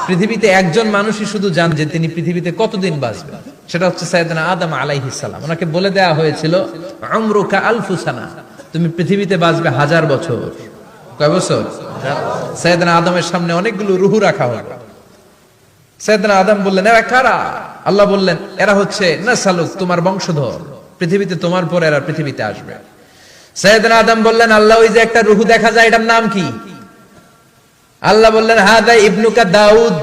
পৃথিবীতে একজন মানুষই শুধু জান যে তিনি পৃথিবীতে কতদিন বাঁচবেন, সেটা হচ্ছে সাইয়েদনা আদম আলাইহিস সালাম। ওনাকে বলে দেয়া হয়েছিল উমরুকা আলফু সানা, তুমি পৃথিবীতে বাঁচবে 1000 বছর। কয় বছর? সাইয়েদনা আদমের সামনে অনেকগুলো রূহ রাখা হলো। সাইয়েদনা আদম বললেন, এরা কারা? আল্লাহ বললেন, এরা হচ্ছে নাসালুক, তোমার বংশধর, পৃথিবীতে তোমার পর এরা পৃথিবীতে আসবে। সাইয়েদনা আদম বললেন, আল্লাহ ওই যে একটা রূহ দেখা যায়, এটার নাম কি? আল্লাহ বললেন, হাদা ইবনুকা দাউদ,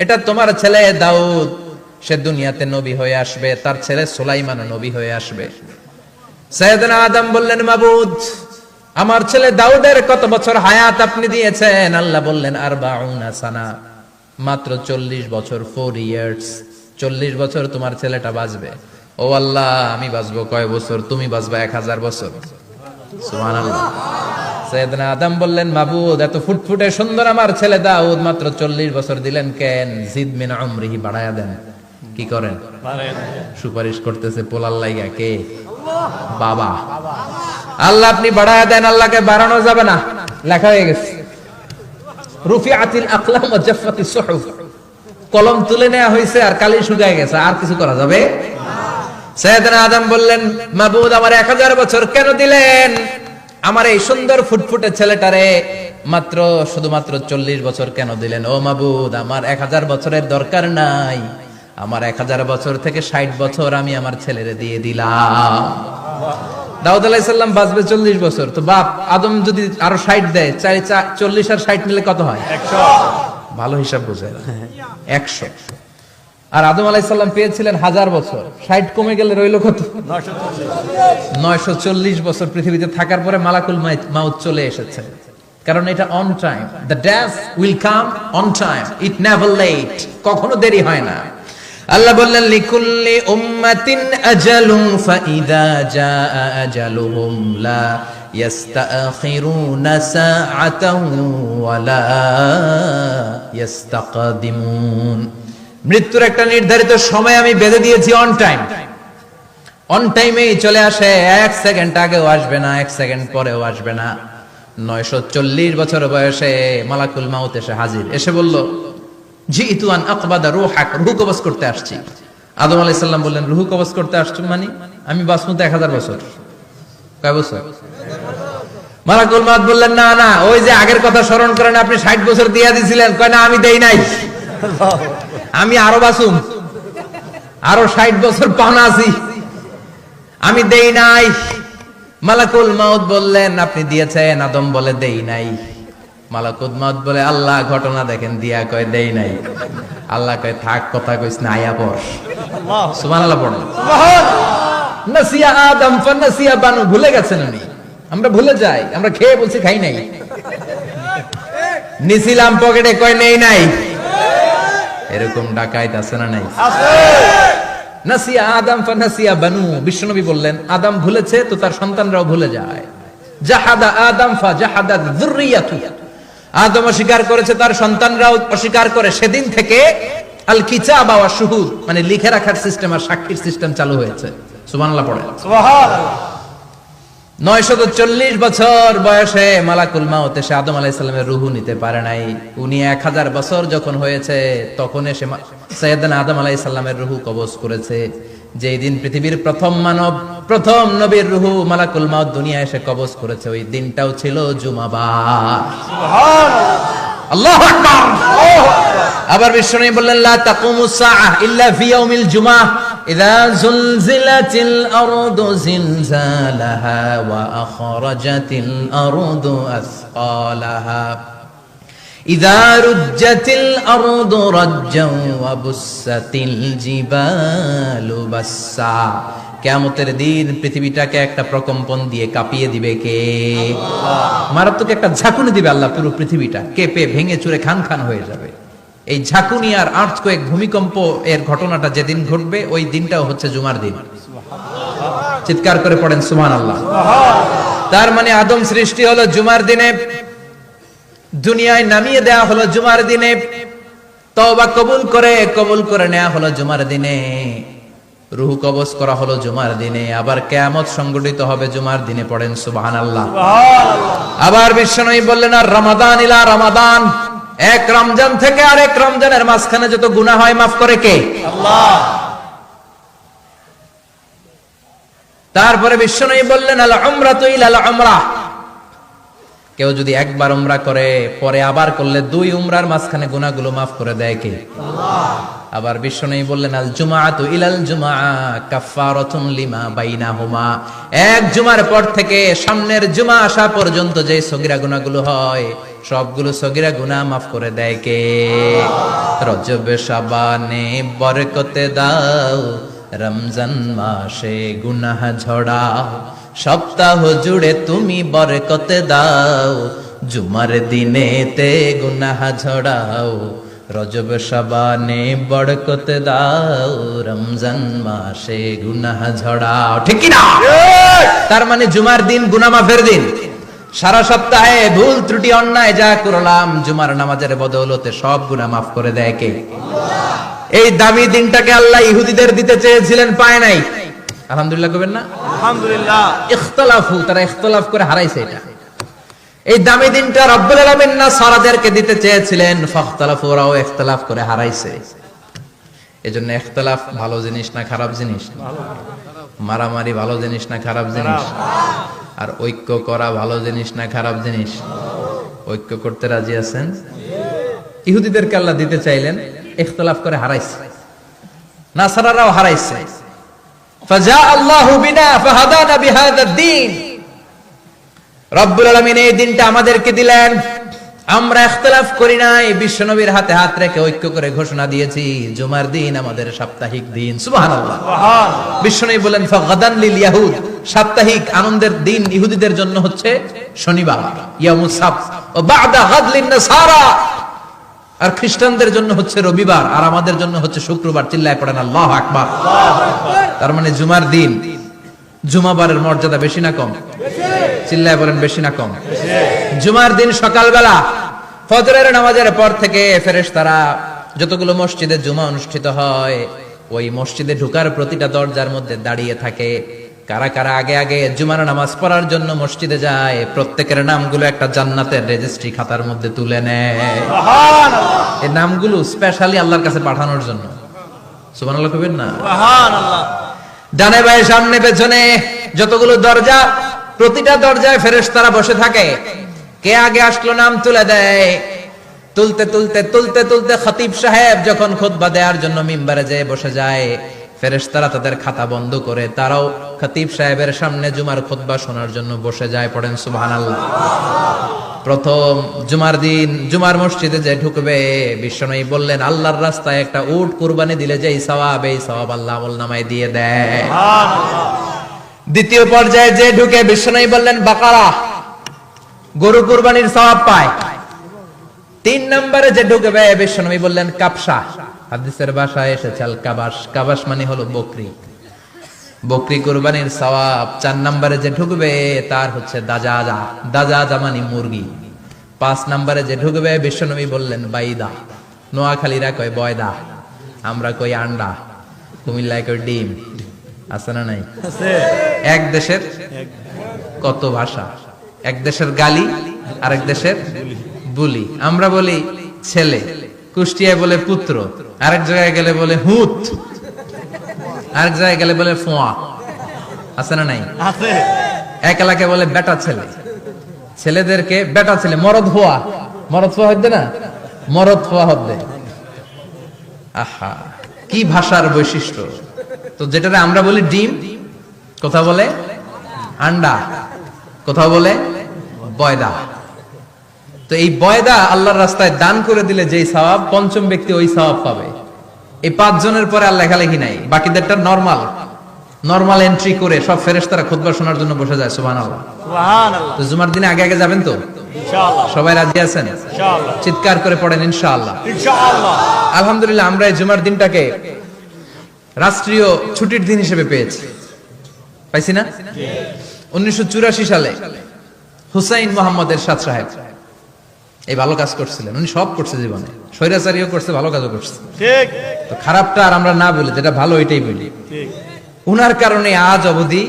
এটা তোমার ছেলে দাউদ, সে দুনিয়াতে নবী হয়ে আসবে, তার ছেলে সুলাইমান নবী হয়ে আসবে। সাইয়েদনা আদম বললেন, মাবুদ, আমার ছেলে দাউদের কত বছর হায়াত আপনি দিয়েছেন? আল্লাহ বললেন, 40 সানা, মাত্র 40 বছর, 4 ইয়ার্স, 40 বছর তোমার ছেলেটা বাঁচবে। ও আল্লাহ, আমি বাঁচবো কয় বছর? তুমি বাঁচবা 1000 বছর। সুবহানাল্লাহ। সাইয়েদনা আদম বললেন, মাবুদ, এত ফুটফুটে সুন্দর আমার ছেলে দাউদ, মাত্র 40 বছর দিলেন কেন? জিদ মিন উমরিহি, বাড়ায়া দেন। কি করেন? সুপারিশ করতেছে পোলার লাইগা কে? বাবা। আল্লাহ আপনি বাড়ায়া দেন। আল্লাহকে বাড়ানো যাবে না, লেখা হয়ে গেছে। রুফিআতিল আকলাম ওয়া জাফফাতিস সুহুফ, কলম তুলে নেওয়া হয়েছে আর কালি শুকায় গেছে, আর কিছু করা যাবে না। সাইয়েদনা আদম বললেন, মাবুদ, আমার 1000 বছর কেন দিলেন? আমার এই সুন্দর ফুটফুটে ছেলেটারে মাত্র শুধুমাত্র 40 বছর কেন দিলেন? ও মাবুদ, আমার 1000 বছরের দরকার নাই, আমার 1000 বছর থেকে 60 বছর আমি আমার ছেলেরে দিয়ে দিলাম। দাউদ আলাইহিস সালাম বাঁচবে 40 বছর, তো বাপ আদম যদি আরো 60 দেয়, 40 আর 60 মিলে কত হয়? 100। ভালো হিসাব বোঝে, 100। আর আদম আলাইহিস সালাম পেয়েছিলেন 1000 বছর, 60 কমে গেলে রইল কত? 940 বছর পৃথিবীতে থাকার পরে মালাকুল মাউত চলে এসেছে। কারণ এটা on time, the death will come on time, it never late, কখনো দেরি হয় না। আল্লাহ বললেন, লিকুল্লি উম্মাতিন আজালুন ফাইদা জাআ আজালুহুম লা ইস্তাখিরুনা সাআতান ওয়া লা ইস্তাকদিমুন। মৃত্যুর একটা নির্ধারিত সময় আমি বেঁধে দিয়েছি, অন টাইম, অন টাইমেই চলে আসে, 1 সেকেন্ড আগেও আসবে না, 1 সেকেন্ড পরেও আসবে না। 940 বছর বয়সে মালাকুল মাউত এসে হাজির, এসে বলল, জিতু আন আকবাদা রূহাক, রূহ কবজ করতে আসছি। আদম আলাইহিস সালাম বললেন, রূহ কবজ করতে আসছো মানে? আমি বাঁচবো 1000 বছর। কয় বছর? মালাকুল মাউত বললেন, না না, ওই যে আগের কথা স্মরণ করেন, আপনি 60 বছর দিয়া দিয়েছিলেন। কয় না, আমি দেই নাই, আমি আরো বাঁচুম, আরো 60 বছর পাওনা আছি, আমি দেই নাই। মালাকুল মাউত বললেন, আপনি দিয়েছেন। আদম বলে, দেই নাই। মালাকুল মাউত বলে, আল্লাহ ঘটনা দেখেন, দিয়া কয় দেই নাই। আল্লাহ কয়, থাক, কথা কইস না, আয়া পড়। সুবহানাল্লাহ পড়েন। নাসিয়া আদম ফানাসিয়া বানু, ভুলে গেছেন উনি। আমরা ভুলে যাই, আমরা খেয়ে বলছি খাই নাই, নিছিলাম পকেটে, কয় নেই নাই। এরকম ডাকাইত আছে না নাই? নাসিয়া আদম ফানাসিয়া বানু, বিশ্বনবী বললেন, আদম ভুলেছে তো তার সন্তানরাও ভুলে যায়। জাহাদা আদম ফাজাহাদাত যুররিয়াতু, আদম অস্বীকার করেছে, তার সন্তানরাও অস্বীকার করে। সেদিন থেকে আল কিতাব ওয়া শুহুদ, মানে লিখে রাখার সিস্টেম আর সাক্ষীর সিস্টেম চালু হয়েছে। সুবহানাল্লাহ পড়েন। সুবহানাল্লাহ। 940 বছর বয়সে মালাকুল মাউত এসে আদম আলাইহিস সালামের রূহ নিতে পারে নাই। উনি 1000 বছর যখন হয়েছে তখন এসে সাইয়েদনা আদম আলাইহিস সালামের রূহ কবজ করেছে। যেই দিন পৃথিবীর প্রথম মানব, প্রথম নবীর রূহ মালাকুল মাউত দুনিয়া এসে কবজ করেছে, ওই দিনটাও ছিল জুমাবার। সুবহানাল্লাহ, আল্লাহু আকবার। আবার বিশ্বনবী বললেন, লা তাকুমুস সাআহ ইল্লা ফি ইয়াউমিল জুমআহ ইযা যুলজিলাতিল আরদু জিলজালাহা ওয়া আখরাজাতিল আরদু আসকালাহা ইযা রুজ্জাতিল আরদু রাজ্জান ওয়া বুসাতিল জিবালু বাসসা। কিয়ামতের দিন পৃথিবীটাকে একটা প্রকম্পন দিয়ে কাঁপিয়ে দিবে কে? আল্লাহ। মারাত্মক একটা ঝাঁকুনি দিবে আল্লাহ, পুরো পৃথিবীটা কেঁপে ভেঙে চুরে খান খান হয়ে যাবে। এই ঝাঁকুনি আর আর্থকোয়েক, ভূমিকম্প এর ঘটনাটা যেদিন ঘটবে, ওই দিনটাও হচ্ছে জুমার দিন। চিৎকার করে পড়েন সুবহানাল্লাহ। তার মানে আদম সৃষ্টি হলো জুমার দিনে, দুনিয়ায় নামিয়ে দেয়া হলো জুমার দিনে, তওবা কবুল করে নেওয়া হলো জুমার দিনে, রূহ কবজ করা হলো জুমার দিনে, আবার কিয়ামত সংগঠিত হবে জুমার দিনে। পড়েন সুবহানাল্লাহ। আবার বিশ্বনবী বললেন, আর রমাদান ইলা রমাদান, এক রমজান থেকে আরেক রমজানের মাঝখানে যত গুনাহ হয় মাফ করে কে? আল্লাহ। তারপরে বিশ্বনবী বললেন আল উমরাতু ইলাল উমরাহ, কেউ যদি একবার উমরা করে পরে আবার করলে দুই উমরার মাঝখানে গুনাহগুলো মাফ করে দেয় কে? আল্লাহ। আবার বিশ্বনবী বললেন আল জুমআতু ইলাল জুমআ কাফফারাতুন লিমা বাইনাহুমা, এক জুমার পর থেকে সামনের জুমা আসা পর্যন্ত যে সগীরা গুনাহগুলো হয় সবগুলো সগীরা গুনাহ মাফ করে দেয় কে? রজব শাবানে বরকতে দাও, রমজান মাসে গুনাহ ঝড়াও, সপ্তাহ জুড়ে তুমি বরকতে দাও, জুমার দিনেতে গুনাহ ঝড়াও, রজব শাবানে বরকতে দাও, রমজান মাসে গুনাহ ঝড়াও। ঠিক কি না? তার মানে জুমার দিন গুনাহ মাফের দিন। সারা সপ্তাহে ভুল ত্রুটি অন্যায় যা করলাম জুমার নামাজের বদৌলতে সব গুনাহ মাফ করে দেয় কে? আল্লাহ। এই দামি দিনটাকে আল্লাহ ইহুদিদের দিতে চেয়েছিলেন, পায় নাই। আলহামদুলিল্লাহ কবেন না? আলহামদুলিল্লাহ। ইখতিলাফু, তারা ইখতিলাফ করে হারাইছে এটা। এই দামি দিনটা রব্বুল আলামিন নাসারাদেরকে দিতে চেয়েছিলেন, ফাখতালাফু, ওরাও ইখতিলাফ করে হারাইছে। এজন্য ইখতিলাফ ভালো জিনিস না খারাপ জিনিস? মারামারি ভালো জিনিস না খারাপ জিনিস? আর ঐক্য করা ভালো জিনিস না খারাপ জিনিস? ঐক্য করতে রাজি আছেন? ইহুদিদেরকে আল্লাহ দিতে চাইলেন, ইখতিলাফ করে হারাইছে। নাসারারাও হারাইছে। ফাজা আল্লাহু বিনা ফাহাদানা বিহাদা দ্বীন, রব্বুল আলামিন এই দিনটা আমাদেরকে দিলেন, আমরা ইখতিলাফ করি নাই, বিশ্বনবীর হাতে হাত রেখে ঐক্য করে ঘোষণা দিয়েছি জুমার দিন আমাদের সাপ্তাহিক দিন। সুবহানাল্লাহ। বিশ্বনবী বলেন ফাগাদান লিল ইয়াহুদ, সাপ্তাহিক আনন্দের দিন ইহুদিদের জন্য হচ্ছে শনিবার, ইয়ামুস সাবত, ও বাদা গাদ লিন নাসারা, আর খ্রিস্টানদের জন্য হচ্ছে রবিবার, আর আমাদের জন্য হচ্ছে শুক্রবার। চিল্লায় পড়েন আল্লাহু আকবার। তার মানে জুমার দিন, জুমাবারের মর্যাদা বেশি না কম? চিল্লায় বলেন বেশি না কম? জুমার দিন সকালবেলা ফজরের নামাজের পর থেকে ফেরেশতারা যতগুলো মসজিদে জুমা অনুষ্ঠিত হয় ওই মসজিদে ঢোকার প্রতিটা দরজার মধ্যে দাঁড়িয়ে থাকে। কারা কারা আগে আগে জুমার নামাজ পড়ার জন্য মসজিদে যায়, প্রত্যেকের নামগুলো একটা জান্নাতের রেজিস্ট্রি খাতার মধ্যে তুলে নেয়। সুবহানাল্লাহ। এই নামগুলো স্পেশালি আল্লাহর কাছে পাঠানোর জন্য। সুবহানাল্লাহ কইবেন না? সুবহানাল্লাহ। ডানে বায়ে সামনে পেছনে যতগুলো দরজা, প্রতিটা দরজায় ফেরেশতারা বসে থাকে। কে আগে আসলো নাম তুলে দেয়। তুলতে তুলতে তুলতে তুলতে খতিব সাহেব যখন খুতবা দেওয়ার জন্য মিম্বারে যেয়ে বসে যায়, ফেরেশতারা তাদের খাতা বন্ধ করে তারাও খতিব সাহেবের সামনে জুমার খুতবা শোনার জন্য বসে যায়। পড়েন সুবহানাল্লাহ। প্রথম জুমার দিন জুমার মসজিদে যে ঢুকবে, বিশ্বনবী বললেন আল্লাহর রাস্তায় একটা উট কুরবানি দিলে যেই সওয়াব, এই সওয়াব আল্লাহ আমলনামায় দিয়ে দেয়। দ্বিতীয় পর্যায়ে যে ঢুকে, বিশ্বনবী বললেন বাকারা, গরু কুরবানির সওয়াব পায়। তিন নম্বরে যে ঢুকবে, বিশ্বনবী বললেন কাবসা, হাদিসের ভাষায় এসেছে আল কাবাস, কাবাস মানে হলো বকরি, বকরি কুরবানির সওয়াব। চার নম্বরে যে ঢুকবে তার হচ্ছে দাজাজা, দাজাজা মানে মুরগি। পাঁচ নম্বরে যে ঢুকবে, বিশ্বনবী বললেন বাইদা, নোয়াখালীরা কয় বয়দা, আমরা কই আন্ডা, কুমিল্লায় কই ডিম। আছে না নাই? এক দেশের কত ভাষা, এক দেশের গালি আরেক দেশের বুলি। আমরা বলি ছেলে, কুষ্টিয়ায় বলে পুত্র, আরেক জায়গায় গেলে বলে হুত, আরেক জায়গায় গেলে বলে ফোয়া। আছে না নাই? এক এলাকায় বলে বেটা ছেলে, ছেলেদেরকে বেটা ছেলে, মরদ হওয়া, মরদ হওয়া হচ্ছে না, মরদ হওয়া হবে। আহা, কি ভাষার বৈশিষ্ট্য। তো যেটা আমরা বলি ডিম, কোথাও বলে আন্ডা, কোথাও বলে বয়দা। তো এই বয়দা আল্লাহর রাস্তায় দান করে দিলে যেই সওয়াব, পঞ্চম ব্যক্তি ওই সওয়াব পাবে। এই 5 জনের পরে আর লেখালেখি নাই, বাকিদেরটা নরমাল এন্ট্রি করে সব ফেরেশতারা খুতবা শোনার জন্য বসে যায়। সুবহানাল্লাহ। সুবহানাল্লাহ। তো জুমার দিনে আগে আগে যাবেন তো ইনশাআল্লাহ? সবাই রাজি আছেন? ইনশাআল্লাহ। চিৎকার করে পড়েন ইনশাআল্লাহ। ইনশাআল্লাহ। আলহামদুলিল্লাহ, আমরা এই জুমার দিনটাকে রাষ্ট্রীয় ছুটির দিন হিসেবে পেয়েছি, পাইছি না? 1984 সালে হুসাইন মোহাম্মদ এরশাদ সাহেব এই ভালো কাজ করছিলেন। উনি সব করছে জীবনে, স্বৈরাচারীও করছে, ভালো কাজও করছে। ঠিক। তো খারাপটা আর আমরা না বলি, যেটা ভালো এটাই বলি। ঠিক। উনার কারণে আজ অবধি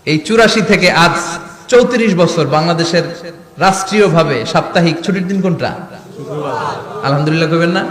এই 84 থেকে আজ 34 বছর বাংলাদেশের রাষ্ট্রীয়ভাবে সাপ্তাহিক ছুটির দিন কোনটা? আলহামদুলিল্লাহ কইবেন না?